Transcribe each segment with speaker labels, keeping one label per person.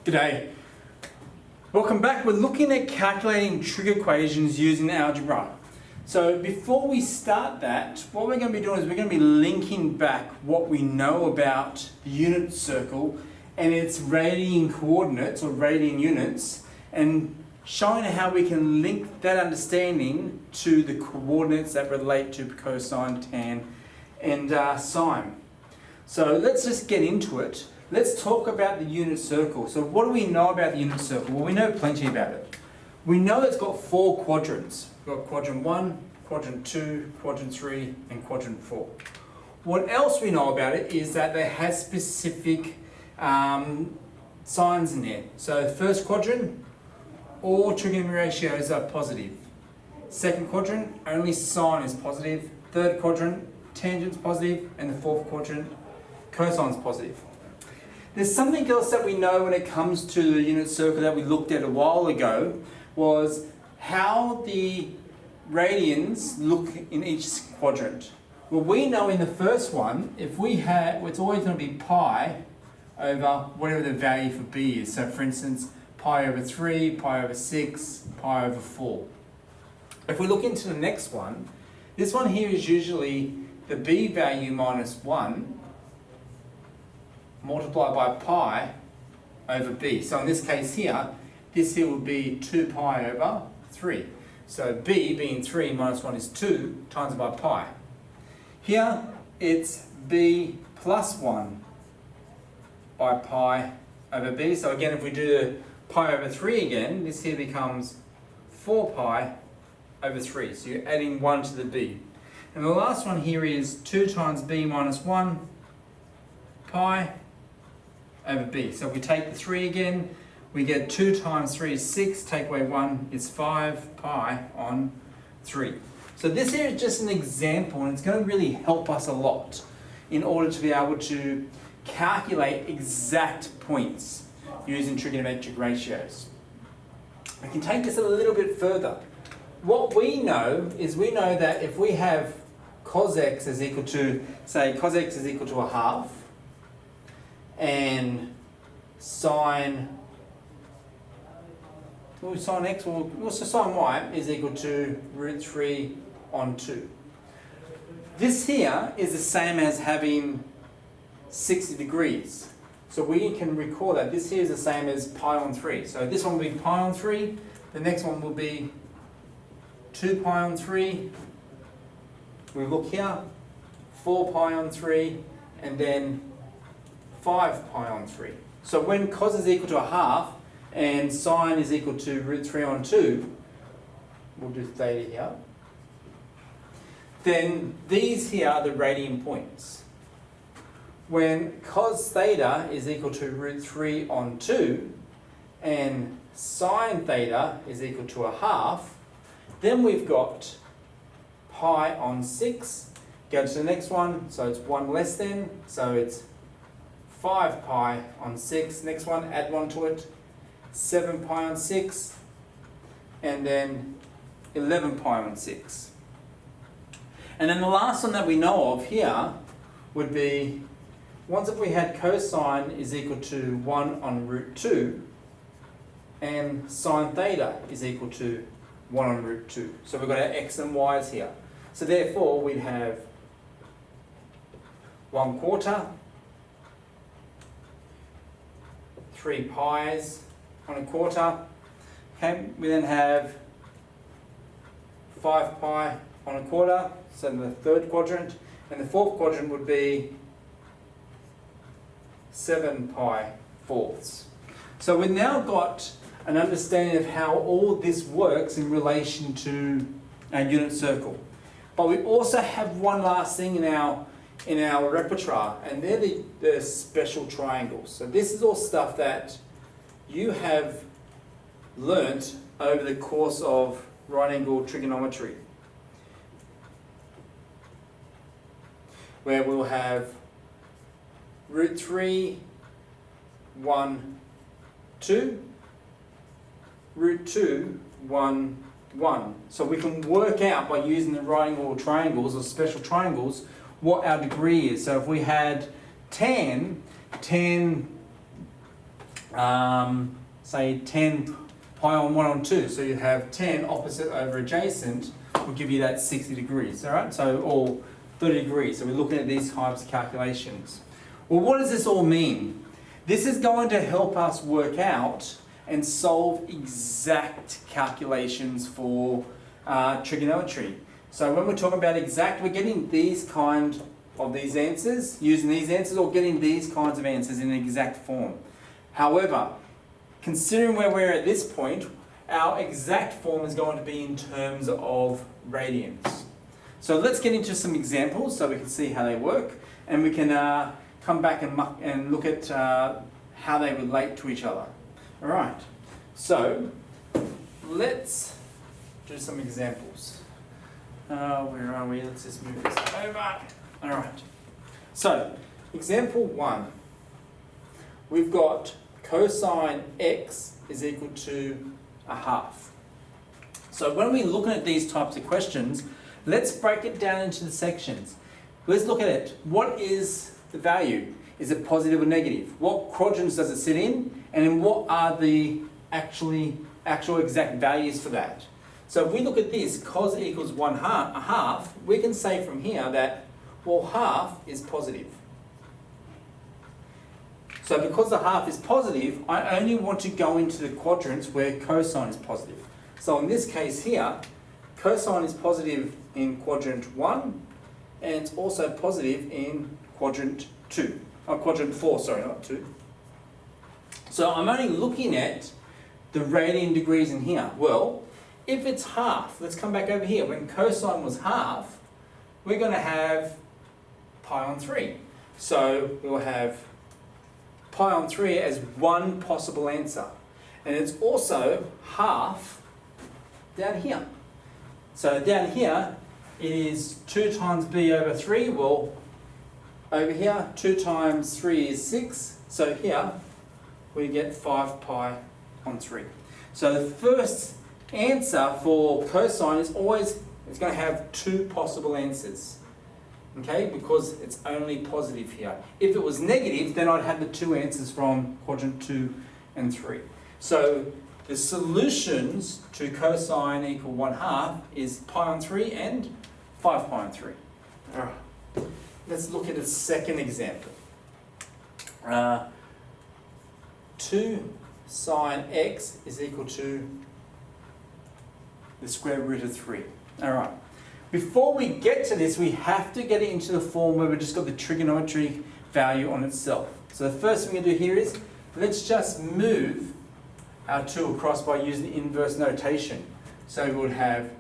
Speaker 1: G'day. Welcome back. We're looking at calculating trig equations using algebra. So before we start that, what we're going to be doing is we're going to be linking back what we know about the unit circle and its radian coordinates or radian units, and showing how we can link that understanding to the coordinates that relate to cosine, tan, and sine. So let's just get into it. Let's talk about the unit circle. So what do we know about the unit circle? Well, we know plenty about it. We know it's got 4 quadrants. We've got quadrant 1, quadrant 2, quadrant 3, and quadrant 4. What else we know about it is that it has specific signs in there. So first quadrant, all trigonometric ratios are positive. Second quadrant, only sine is positive. Third quadrant, tangent's positive. And the fourth quadrant, cosine's positive. There's something else that we know when it comes to the unit circle that we looked at a while ago, was how the radians look in each quadrant. Well, we know in the first one, if we had, it's always going to be pi over whatever the value for b is. So for instance, pi over 3, pi over 6, pi over 4. If we look into the next one, this one here is usually the b value minus 1 multiplied by pi over b. So in this case here, this here would be 2 pi over 3. So b being 3 minus 1 is 2 times by pi. Here it's b plus 1 by pi over b. So again, if we do the pi over 3 again, this here becomes 4 pi over 3. So you're adding 1 to the b. And the last one here is 2 times b minus 1 pi over b. So if we take the 3 again, we get 2 times 3 is 6, take away 1 is 5 pi on 3. So this here is just an example, and it's going to really help us a lot in order to be able to calculate exact points using trigonometric ratios. We can take this a little bit further. What we know is we know that if we have cos x is equal to, say cos x is equal to a half, and sine x, or also sine y is equal to root 3 on 2. This here is the same as having 60 degrees. So we can recall that this here is the same as pi on 3. So this one will be pi on 3, the next one will be 2 pi on 3. We look here, 4 pi on 3, and then 5 pi on 3. So when cos is equal to a half and sine is equal to root 3 on 2, we'll do theta here, then these here are the radian points. When cos theta is equal to root 3 on 2 and sine theta is equal to a half, then we've got pi on 6. Go to the next one, so it's 1 less than, so it's 5 pi on 6. Next one, add 1 to it, 7 pi on 6, and then 11 pi on 6. And then the last one that we know of here would be, once if we had cosine is equal to 1 on root 2, and sine theta is equal to 1 on root 2. So we've got our x and y's here. So therefore we'd have 1/4, 3 pi's on a quarter. Okay, we then have 5 pi on a quarter, so in the third quadrant, and the fourth quadrant would be 7 pi fourths. So we've now got an understanding of how all this works in relation to our unit circle. But we also have one last thing in our repertoire, and they're the special triangles. So this is all stuff that you have learnt over the course of right-angle trigonometry, where we'll have root 3, 1, 2, root 2, 1, 1. So we can work out by using the right-angle triangles or special triangles what our degree is. So if we had tan say 10 pi on 1 on 2. So you have 10 opposite over adjacent will give you that 60 degrees, all right? So, or 30 degrees. So we're looking at these types of calculations. Well, what does this all mean? This is going to help us work out and solve exact calculations for trigonometry. So when we're talking about exact, we're getting these kind of these answers, using these answers, or getting these kinds of answers in an exact form. However, considering where we're at this point, our exact form is going to be in terms of radians. So let's get into some examples so we can see how they work, and we can come back and look at how they relate to each other. All right, so let's do some examples. Where are we? Let's just move this over. All right, so example 1. We've got cosine x is equal to a half. So when we're looking at these types of questions, let's break it down into the sections. Let's look at it. What is the value? Is it positive or negative? What quadrants does it sit in? And then what are the actual exact values for that? So if we look at this, cos equals a half, we can say from here that, well, half is positive. So because the half is positive, I only want to go into the quadrants where cosine is positive. So in this case here, cosine is positive in quadrant 1, and it's also positive in quadrant 2. Oh, quadrant 4, sorry, not 2. So I'm only looking at the radian degrees in here. Well, if it's half, let's come back over here. When cosine was half, we're going to have pi on 3. So we'll have pi on 3 as one possible answer. And it's also half down here. So down here, it is 2 times b over 3. Well, over here, 2 times 3 is 6. So here, we get 5 pi on 3. So the first answer for cosine is always, it's going to have 2 possible answers. Okay, because it's only positive here. If it was negative, then I'd have the 2 answers from quadrant 2 and 3. So the solutions to cosine equal 1/2 is pi on 3 and 5 pi on 3. All right. Let's look at a second example. 2 sine x is equal to the square root of 3. All right. Before we get to this, we have to get it into the form where we've just got the trigonometric value on itself. So the first thing we do here is, let's just move our 2 across by using the inverse notation. So we would have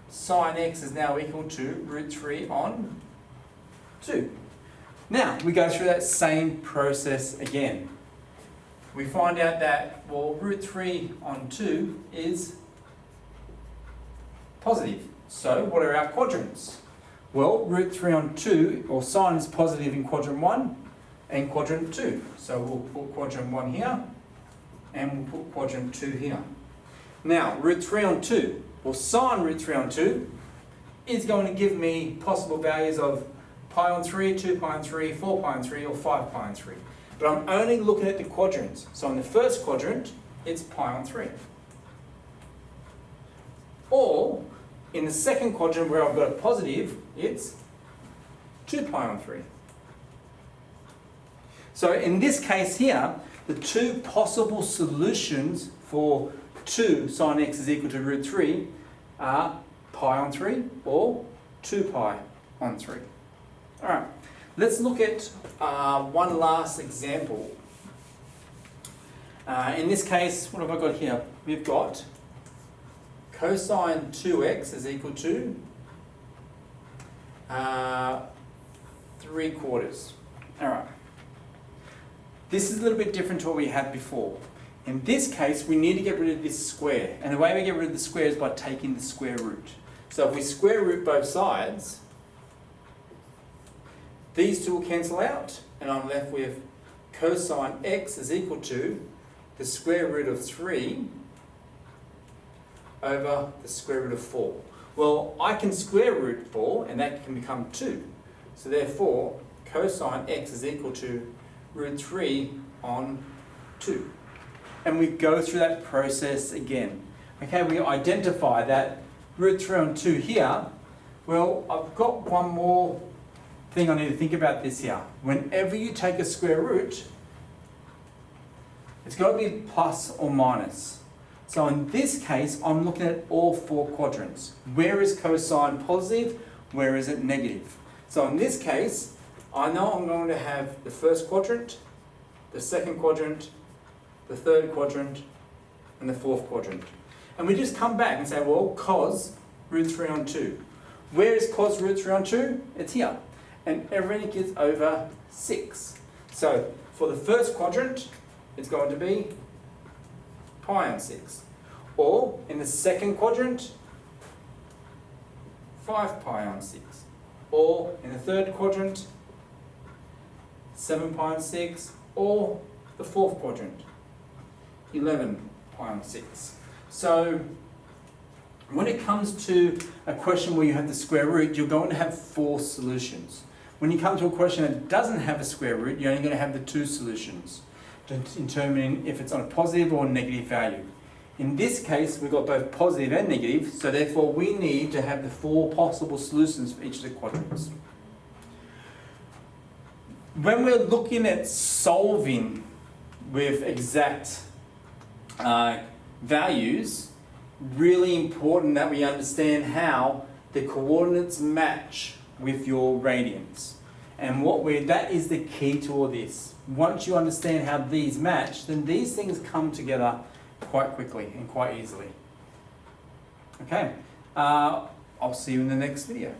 Speaker 1: sine x is now equal to root 3 on 2. Now, we go through that same process again. We find out that, well, root 3 on 2 is positive. So what are our quadrants? Well, root 3 on 2, or sine is positive in quadrant 1 and quadrant 2. So we'll put quadrant 1 here, and we'll put quadrant 2 here. Now, root 3 on 2, well, sine root 3 on 2 is going to give me possible values of pi on 3, 2 pi on 3, 4 pi on 3, or 5 pi on 3. But I'm only looking at the quadrants. So in the first quadrant, it's pi on 3. Or, in the second quadrant where I've got a positive, it's 2 pi on 3. So in this case here, the 2 possible solutions for 2 sine x is equal to root 3 are pi on 3 or 2 pi on 3. All right, let's look at one last example. In this case, what have I got here? We've got cosine 2x is equal to 3/4. All right. This is a little bit different to what we had before. In this case, we need to get rid of this square. And the way we get rid of the square is by taking the square root. So if we square root both sides, these two will cancel out, and I'm left with cosine x is equal to the square root of 3 over the square root of 4. Well, I can square root 4, and that can become 2. So therefore, cosine x is equal to root 3 on 2. and we go through that process again. Okay, we identify that root 3 on 2 here. Well, I've got one more thing I need to think about this here. Whenever you take a square root, it's got to be plus or minus. So in this case, I'm looking at all 4 quadrants. Where is cosine positive? Where is it negative? So in this case, I know I'm going to have the first quadrant, the second quadrant, the third quadrant, and the fourth quadrant. And we just come back and say, well, cos root 3 on 2. Where is cos root 3 on 2? It's here. And everything is over 6. So for the first quadrant, it's going to be pi on 6. Or in the second quadrant, 5 pi on 6. Or in the third quadrant, 7 pi on 6. Or the fourth quadrant, 11 pi on 6. So when it comes to a question where you have the square root, you're going to have 4 solutions. When you come to a question that doesn't have a square root, you're only going to have the 2 solutions to determine if it's on a positive or negative value. In this case, we've got both positive and negative, so therefore we need to have the 4 possible solutions for each of the quadrants. When we're looking at solving with exact values, really important that we understand how the coordinates match with your radians. And that is the key to all this. Once you understand how these match, then these things come together quite quickly and quite easily. Okay, I'll see you in the next video.